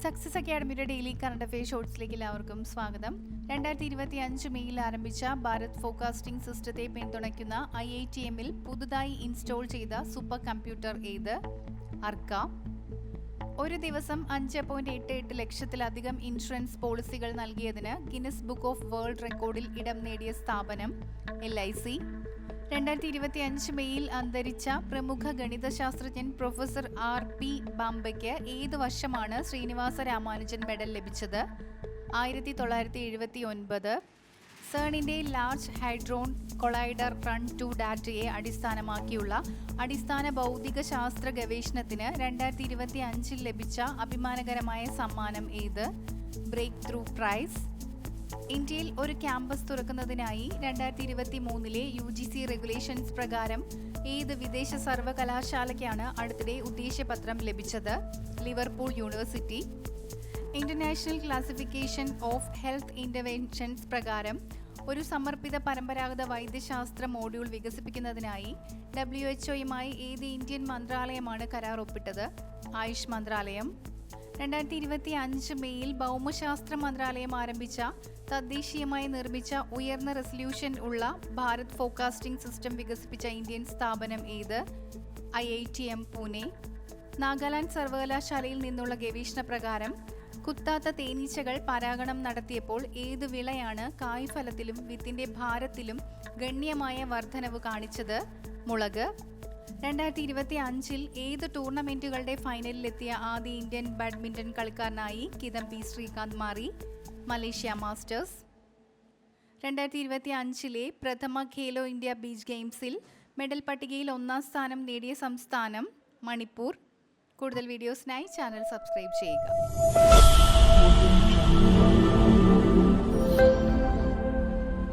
Success അക്കാഡമിയുടെ daily current affair ഷോർട്സിലേക്ക് എല്ലാവർക്കും സ്വാഗതം. 2025 മെയ്യിൽ ആരംഭിച്ച ഭാരത് ഫോർകാസ്റ്റിംഗ് സിസ്റ്റത്തെ പിന്തുണയ്ക്കുന്ന IITM-ൽ പുതുതായി ഇൻസ്റ്റോൾ ചെയ്ത സൂപ്പർ കമ്പ്യൂട്ടർ ഏത്? അർക്ക. ഒരു ദിവസം 5.88 ലക്ഷത്തിലധികം ഇൻഷുറൻസ് പോളിസികൾ നൽകിയതിന് ഗിന്നസ് ബുക്ക് ഓഫ് വേൾഡ് റെക്കോർഡിൽ ഇടം നേടിയ സ്ഥാപനം LIC. 2025 മെയ്യിൽ അന്തരിച്ച പ്രമുഖ ഗണിതശാസ്ത്രജ്ഞൻ പ്രൊഫസർ RP ബാംബയ്ക്ക് ഏത് വർഷമാണ് ശ്രീനിവാസ രാമാനുജൻ മെഡൽ ലഭിച്ചത്? 1979. CERN-ന്റെ ലാർജ് ഹൈഡ്രോൺ കൊളൈഡർ റൺ 2 ഡാറ്റയെ അടിസ്ഥാനമാക്കിയുള്ള അടിസ്ഥാന ഭൗതിക ശാസ്ത്ര ഗവേഷണത്തിന് 2025 ലഭിച്ച അഭിമാനകരമായ സമ്മാനം ഏത്? Breakthrough prize. ഇന്ത്യയിൽ ഒരു ക്യാമ്പസ് തുറക്കുന്നതിനായി 2023 UGC റെഗുലേഷൻസ് പ്രകാരം ഏത് വിദേശ സർവകലാശാലയ്ക്കാണ് അടുത്തിടെ ഉദ്ദേശപത്രം ലഭിച്ചത്? Liverpool university. International classification of health interventions പ്രകാരം ഒരു സമർപ്പിത പരമ്പരാഗത വൈദ്യശാസ്ത്ര മോഡ്യൂൾ വികസിപ്പിക്കുന്നതിനായി WHO-യുമായി ഏത് ഇന്ത്യൻ മന്ത്രാലയമാണ് കരാർ ഒപ്പിട്ടത്? ആയുഷ് മന്ത്രാലയം. 2025 മെയ്യിൽ ഭൗമശാസ്ത്ര മന്ത്രാലയം ആരംഭിച്ച തദ്ദേശീയമായി നിർമ്മിച്ച ഉയർന്ന റെസല്യൂഷൻ ഉള്ള ഭാരത് ഫോർകാസ്റ്റിംഗ് സിസ്റ്റം വികസിപ്പിച്ച ഇന്ത്യൻ സ്ഥാപനം ഏത്? IITM പൂനെ. നാഗാലാൻഡ് സർവകലാശാലയിൽ നിന്നുള്ള ഗവേഷണ പ്രകാരം കുത്താത്ത തേനീച്ചകൾ പരാഗണം നടത്തിയപ്പോൾ ഏത് വിളയാണ് കായ്ഫലത്തിലും വിത്തിന്റെ ഭാരത്തിലും ഗണ്യമായ വർധനവ് കാണിച്ചത്? മുളക്. 2025 ഏത് ടൂർണമെന്റുകളുടെ ഫൈനലിലെത്തിയ ആദ്യ ഇന്ത്യൻ ബാഡ്മിന്റൺ കളിക്കാരനായി കിദംബി ശ്രീകാന്ത് മാറി? Malaysia masters. 2025 പ്രഥമ ഖേലോ ഇന്ത്യ ബീച്ച് ഗെയിംസിൽ മെഡൽ പട്ടികയിൽ 1ാം സ്ഥാനം നേടിയ സംസ്ഥാനം മണിപ്പൂർ. കൂടുതൽ വീഡിയോസിനായി ചാനൽ സബ്സ്ക്രൈബ് ചെയ്യുക.